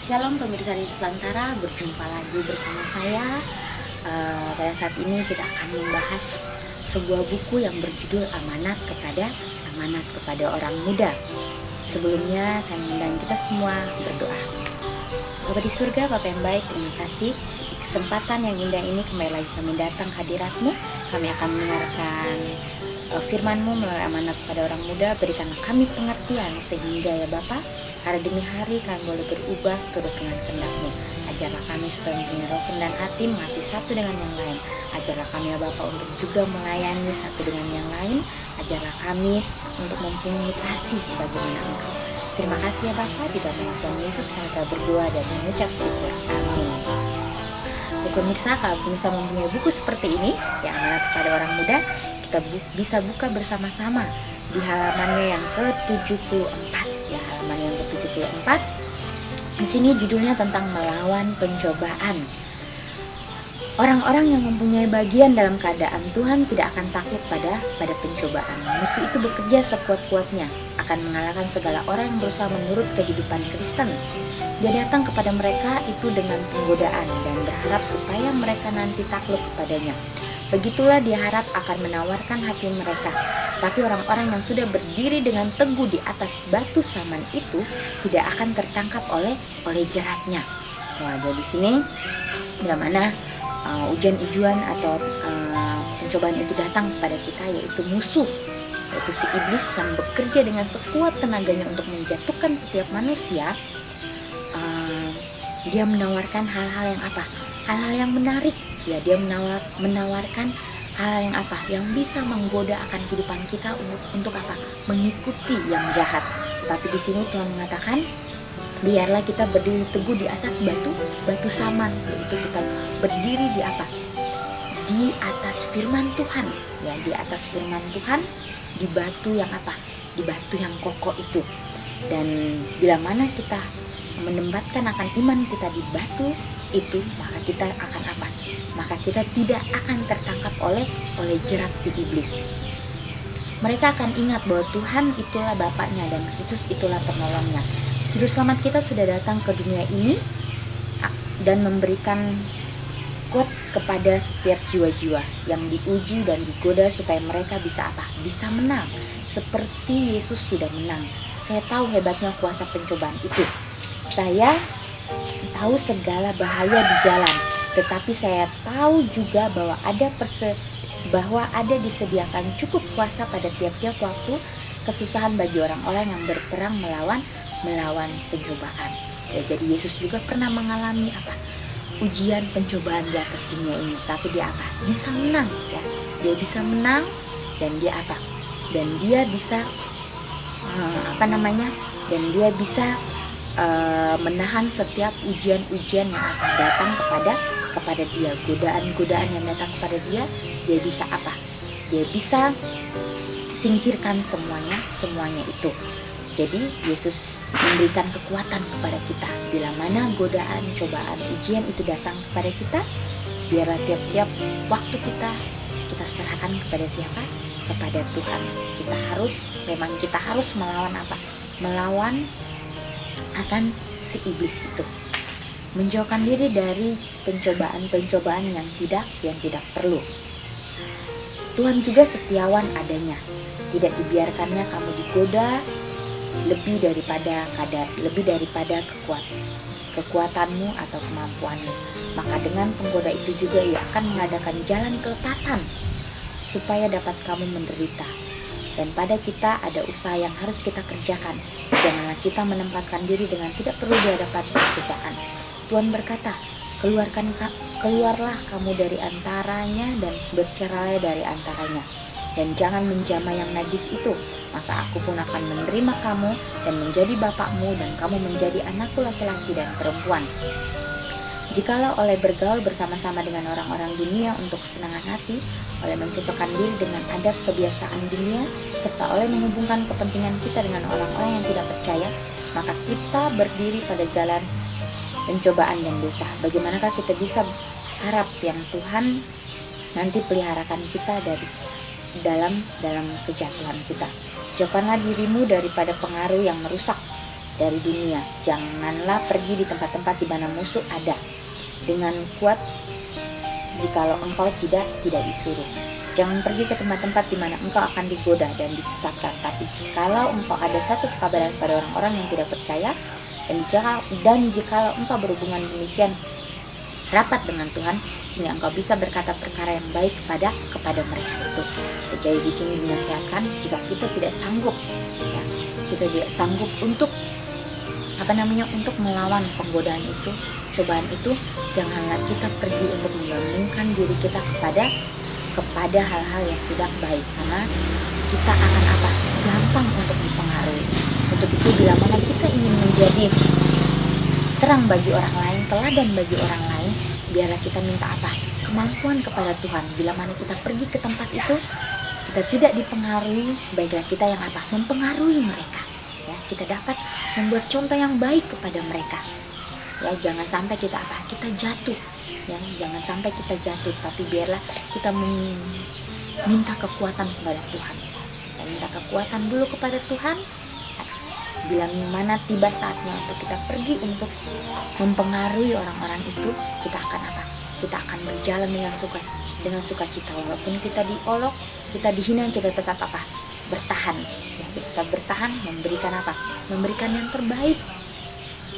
Shalom pemirsa di Nusantara, berjumpa lagi bersama saya. Pada saat ini kita akan membahas sebuah buku yang berjudul Amanat kepada Orang Muda. Sebelumnya saya mengundang kita semua berdoa. Bapa di surga, Bapa yang baik, terima kasih di kesempatan yang indah ini kembali lagi kami datang ke hadirat-Mu. Kami akan mendengarkan firman-Mu melalui amanat kepada orang muda. Berikanlah kami pengertian sehingga ya Bapa, hari demi hari kami boleh berubah seturut dengan kehendak-Mu. Ajarlah kami supaya mempunyai roh dan hati mengasihi satu dengan yang lain. Ajarlah kami ya Bapa untuk juga melayani satu dengan yang lain. Ajarlah kami untuk mempunyai kasih sebagaimana Engkau. Terima kasih ya Bapa, di dalam nama Tuhan Yesus kami telah berdoa dan mengucap syukur. Amin. Pemirsa, kalau bisa mempunyai buku seperti ini, ya amanat kepada orang muda, kita bisa buka bersama-sama di halamannya yang ke-74. Ya, halaman yang ke-74. Di sini judulnya tentang melawan pencobaan. Orang-orang yang mempunyai bagian dalam keadaan Tuhan tidak akan takut pada pencobaan. Musuh itu bekerja sekuat-kuatnya, akan mengalahkan segala orang yang berusaha menurut kehidupan Kristen. Dia datang kepada mereka itu dengan penggodaan dan berharap supaya mereka nanti takluk kepadanya. Begitulah dia harap akan menawarkan hati mereka. Tapi orang-orang yang sudah berdiri dengan teguh di atas batu saman itu tidak akan tertangkap oleh jeratnya. Nah, jadi sini bila mana ujian-ujian atau pencobaan itu datang kepada kita, yaitu musuh, yaitu si iblis yang bekerja dengan sekuat tenaganya untuk menjatuhkan setiap manusia. Dia menawarkan hal-hal yang apa? Hal-hal yang menarik. Ya, dia menawarkan hal yang apa? Yang bisa menggoda akan kehidupan kita untuk apa? Mengikuti yang jahat. Tapi di sini Tuhan mengatakan, biarlah kita berdiri teguh di atas batu saman, yaitu kita berdiri di apa? Di atas firman Tuhan. Ya, di atas firman Tuhan, di batu yang apa? Di batu yang kokoh itu. Dan bila mana kita menempatkan akan iman kita di batu itu, maka kita akan apa? Maka kita tidak akan tertangkap oleh jerat si iblis. Mereka akan ingat bahwa Tuhan itulah Bapaknya dan Yesus itulah penolongnya. Juru selamat kita sudah datang ke dunia ini dan memberikan kuat kepada setiap jiwa-jiwa yang diuji dan digoda supaya mereka bisa apa? Bisa menang. Seperti Yesus sudah menang. Saya tahu hebatnya kuasa pencobaan itu. Saya tahu segala bahaya di jalan, tetapi saya tahu juga bahwa ada disediakan cukup kuasa pada tiap-tiap waktu kesusahan bagi orang-orang yang berperang melawan pencobaan. Ya, jadi Yesus juga pernah mengalami apa? Ujian pencobaan di atas dunia ini, tapi dia apa? Bisa menang, ya. Dia bisa menang dan dia apa? Dan dia bisa Dan dia bisa menahan setiap ujian-ujian yang akan datang kepada dia, godaan-godaan yang datang kepada dia. Dia bisa apa? Dia bisa singkirkan semuanya itu. Jadi Yesus memberikan kekuatan kepada kita. Bila mana godaan, cobaan, ujian itu datang kepada kita, biarlah tiap-tiap waktu kita serahkan kepada siapa? Kepada Tuhan. Kita harus melawan apa? Melawan akan si iblis itu. Menjauhkan diri dari pencobaan yang tidak perlu. Tuhan juga setiawan adanya. Tidak dibiarkannya kamu digoda lebih daripada kekuatanmu atau kemampuanmu. Maka dengan penggoda itu juga ia akan mengadakan jalan kelepasan supaya dapat kamu menderita. Dan pada kita ada usaha yang harus kita kerjakan. Janganlah kita menempatkan diri dengan tidak perlu di hadapan pencobaan. Tuhan berkata, keluarlah kamu dari antaranya dan bercerailah dari antaranya. Dan jangan menjamah yang najis itu, maka aku pun akan menerima kamu dan menjadi bapakmu, dan kamu menjadi anakku laki-laki dan perempuan. Jikalau oleh bergaul bersama-sama dengan orang-orang dunia untuk kesenangan hati, oleh mencocokkan diri dengan adat kebiasaan dunia, serta oleh menghubungkan kepentingan kita dengan orang-orang yang tidak percaya, maka kita berdiri pada jalan pencobaan dan dosa. Bagaimanakah kita bisa harap yang Tuhan nanti peliharakan kita dari dalam kejatuhan kita? Jauhkanlah dirimu daripada pengaruh yang merusak dari dunia. Janganlah pergi di tempat-tempat di mana musuh ada dengan kuat jikalau engkau tidak disuruh. Jangan pergi ke tempat-tempat di mana engkau akan digoda dan disesatkan. Tapi jikalau engkau ada satu kekabaran pada orang-orang yang tidak percaya, dan jikalau engkau berhubungan demikian rapat dengan Tuhan, sehingga engkau bisa berkata perkara yang baik kepada mereka itu. Jadi di sini dinasihatkan jika kita tidak sanggup, ya, kita tidak sanggup untuk untuk melawan penggodaan itu, cobaan itu, janganlah kita pergi untuk menggabungkan diri kita kepada hal-hal yang tidak baik, karena kita akan gampang untuk dipengaruhi. Untuk itu bila mana kita ingin menjadi terang bagi orang lain, teladan bagi orang lain, biarlah kita minta kemampuan kepada Tuhan. Bila mana kita pergi ke tempat itu, kita tidak dipengaruhi, baiklah kita yang mempengaruhi mereka, ya, kita dapat membuat contoh yang baik kepada mereka, ya. Jangan sampai kita jatuh, ya, jangan sampai kita jatuh, tapi biarlah kita minta kekuatan kepada Tuhan. Kita minta kekuatan dulu kepada Tuhan. Bila mana tiba saatnya untuk kita pergi untuk mempengaruhi orang-orang itu, kita akan berjalan dengan sukacita, walaupun kita diolok, kita dihina, kita tetap bertahan, ya, kita tetap bertahan, memberikan yang terbaik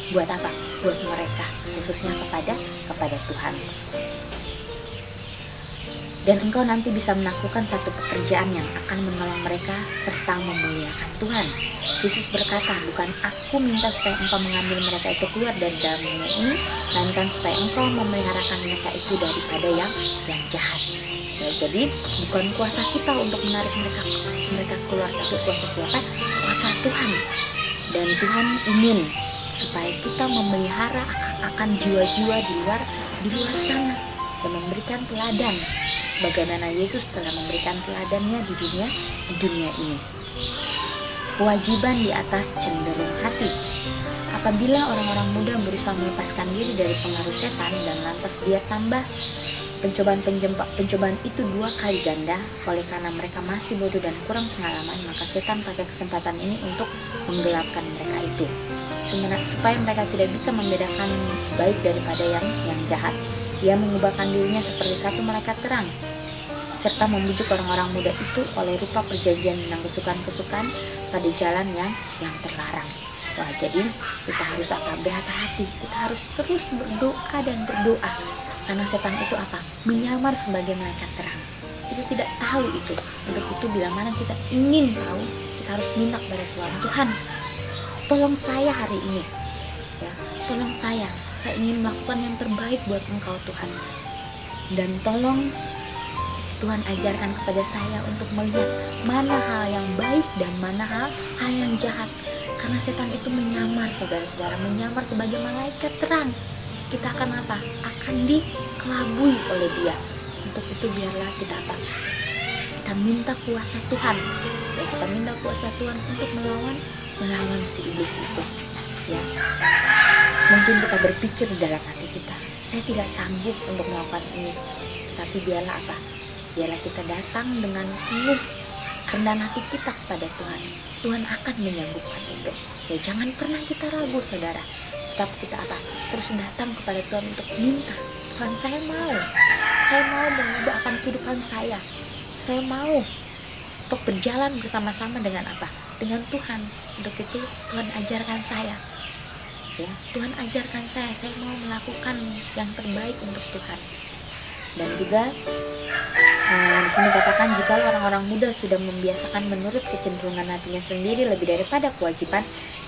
buat mereka, khususnya kepada Tuhan. Dan engkau nanti bisa melakukan satu pekerjaan yang akan menolong mereka serta memuliakan Tuhan. Yesus berkata, bukan aku minta supaya engkau mengambil mereka itu keluar dari dalam dunia ini, melainkan supaya engkau memeliharakan mereka itu daripada yang jahat. Ya, jadi bukan kuasa kita untuk menarik mereka keluar, tapi kuasa siapa? Kuasa Tuhan. Dan Tuhan ingin supaya kita memelihara akan jiwa-jiwa di luar sana dan memberikan teladan sebagaimana Yesus telah memberikan teladannya di dunia ini. Kewajiban di atas cenderung hati. Apabila orang-orang muda berusaha melepaskan diri dari pengaruh setan dan lantas dia tambah pencobaan itu 2 kali ganda, oleh karena mereka masih bodoh dan kurang pengalaman, maka setan pakai kesempatan ini untuk menggelapkan mereka itu, supaya mereka tidak bisa membedakan baik daripada yang jahat. Dia mengubahkan dirinya seperti satu malaikat terang, serta membujuk orang-orang muda itu oleh rupa perjanjian tentang kesukaan-kesukaan pada jalan yang terlarang. Wah, jadi kita harus berhati-hati, kita harus terus berdoa dan berdoa, karena setan itu menyamar sebagai malaikat terang. Kita tidak tahu itu. Untuk itu bila mana kita ingin tahu, kita harus minta kepada Tuhan, Tuhan, tolong saya hari ini, ya, tolong saya ingin melakukan yang terbaik buat Engkau Tuhan, dan tolong Tuhan ajarkan kepada saya untuk melihat mana hal yang baik dan mana hal yang jahat. Karena setan itu menyamar, saudara-saudara, menyamar sebagai malaikat terang. Kita akan akan dikelabui oleh dia. Untuk itu biarlah kita minta kuasa Tuhan, ya, kita minta kuasa Tuhan untuk melawan si iblis itu, ya. Mungkin kita berpikir di dalam hati kita, saya tidak sanggup untuk melakukan ini, tapi biarlah kita datang dengan penuh kerendahan hati kita kepada Tuhan. Tuhan akan menyanggupan itu. Ya, jangan pernah kita ragu, saudara. Tetap kita terus datang kepada Tuhan untuk minta, Tuhan, saya mau mengubahkan kehidupan saya. Saya mau untuk berjalan bersama-sama dengan dengan Tuhan. Untuk itu Tuhan ajarkan saya. Ya, Tuhan ajarkan saya mau melakukan yang terbaik untuk Tuhan. Dan juga di sini katakan, jika orang-orang muda sudah membiasakan menurut kecenderungan hatinya sendiri lebih daripada kewajiban,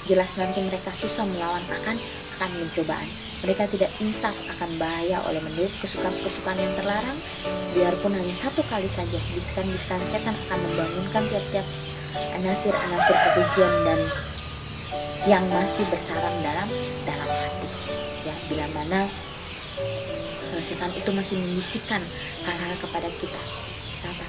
jelas nanti mereka susah melawan akan pencobaan. Mereka tidak insaf akan bahaya oleh menurut kesukaan-kesukaan yang terlarang. Biarpun hanya 1 kali saja, bisikan-bisikan setan akan membangunkan tiap-tiap anasir-anasir kebencian dan yang masih bersarang dalam hati. Ya, bila mana setan itu masih membisikkan hal-hal kepada kita,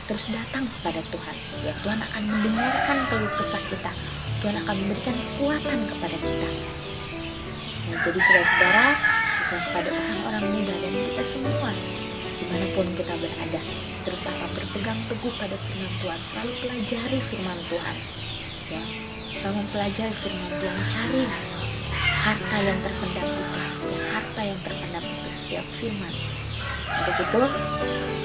terus datang kepada Tuhan. Ya, Tuhan akan mendengarkan keluh kesah kita. Tuhan akan memberikan kekuatan kepada kita. Nah, jadi saudara-saudara, kepada orang-orang muda dan kita semua, dimanapun kita berada, terus berpegang teguh pada firman Tuhan. Selalu pelajari firman Tuhan. Ya, selalu pelajari firman Tuhan. Cari harta yang terpendam itu, harta yang terpendam itu setiap firman. Untuk itu,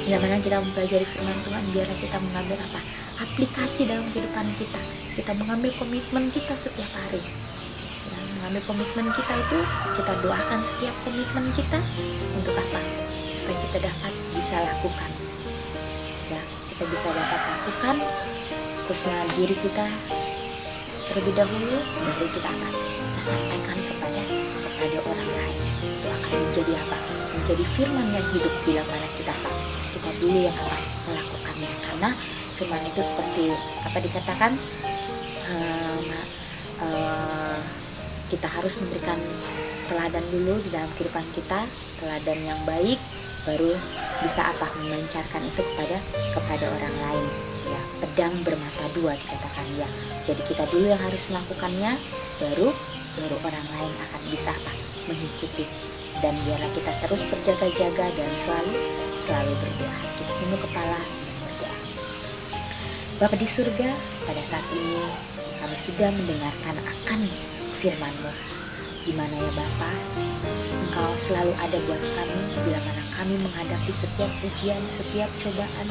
bila mana kita mempelajari firman Tuhan, biarlah kita mengambil apa? Aplikasi dalam kehidupan kita. Kita mengambil komitmen kita setiap hari. Ya, mengambil komitmen kita itu, kita doakan setiap komitmen kita untuk apa? Supaya kita dapat bisa lakukan. Ya, kita bisa dapat lakukan khususnya diri kita terlebih dahulu, baru kita akan kita sampaikan kepada orang lain. Itu akan menjadi apa? Menjadi firman yang hidup bila mana kita dulu yang akan melakukannya. Karena firman itu seperti apa dikatakan, kita harus memberikan teladan dulu di dalam kehidupan kita, teladan yang baik, baru bisa apa? Memancarkan itu kepada orang lain. Ya, pedang bermata dua dikatakan ya. Jadi kita dulu yang harus melakukannya, baru orang lain akan bisa apa? Mengikuti. Dan biarlah kita terus berjaga-jaga dan selalu berdoa. Kita tunduk kepala dan berdoa. Bapa di surga, pada saat ini kami sudah mendengarkan akan firman-Mu. Di mana ya Bapa, Engkau selalu ada buat kami bila mana kami menghadapi setiap ujian, setiap cobaan,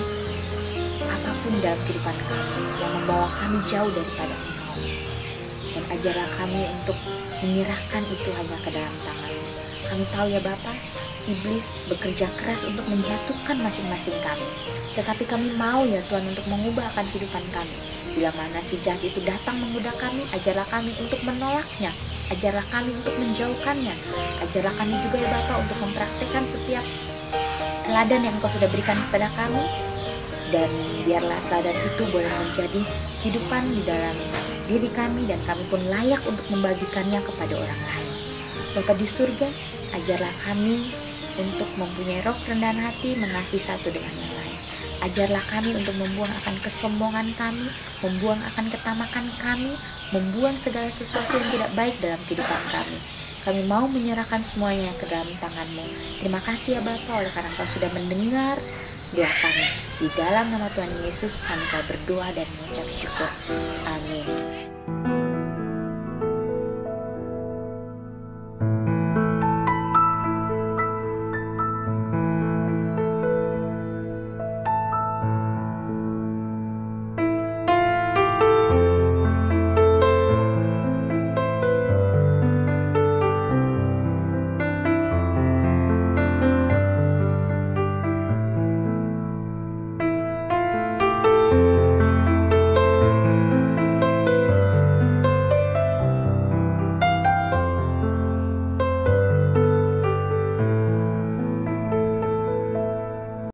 apapun dalam kehidupan kami yang membawa kami jauh daripada Engkau. Dan ajarlah kami untuk menyerahkan itu hanya ke dalam tangan-Mu. Kami tahu ya Bapa, iblis bekerja keras untuk menjatuhkan masing-masing kami. Tetapi kami mau ya Tuhan untuk mengubah akan kehidupan kami. Bila mana si jahat itu datang menggoda kami, ajarlah kami untuk menolaknya. Ajarlah kami untuk menjauhkannya. Ajarlah kami juga ya Bapa untuk mempraktikkan setiap teladan yang Engkau sudah berikan kepada kami. Dan biarlah teladan itu boleh menjadi kehidupan di dalam diri kami, dan kami pun layak untuk membagikannya kepada orang lain. Bapa di surga, ajarlah kami untuk mempunyai roh kerendahan hati, mengasihi satu dengan yang lain. Ajarlah kami untuk membuang akan kesombongan kami, membuang akan ketamakan kami, membuang segala sesuatu yang tidak baik dalam kehidupan kami. Kami mau menyerahkan semuanya ke dalam tangan-Mu. Terima kasih ya Bapa, oleh karena Engkau sudah mendengar doa kami. Di dalam nama Tuhan Yesus kami berdoa dan mengucap syukur. Amin.